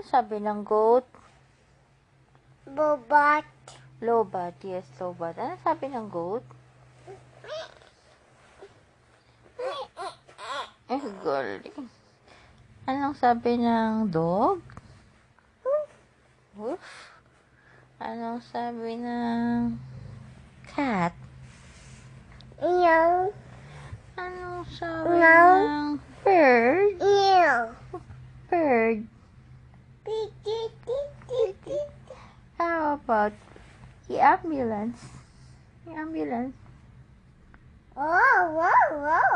sabi ng goat? Bobat. Lobat. Yes, lobat. Ano sabi ng goat? Galing. Anong sabi ng dog? Woof. Anong sabi ng cat? Meow. Anong sabi Meow. ng bird? Meow. Bird. How about the ambulance? The ambulance. Oh, wow, wow.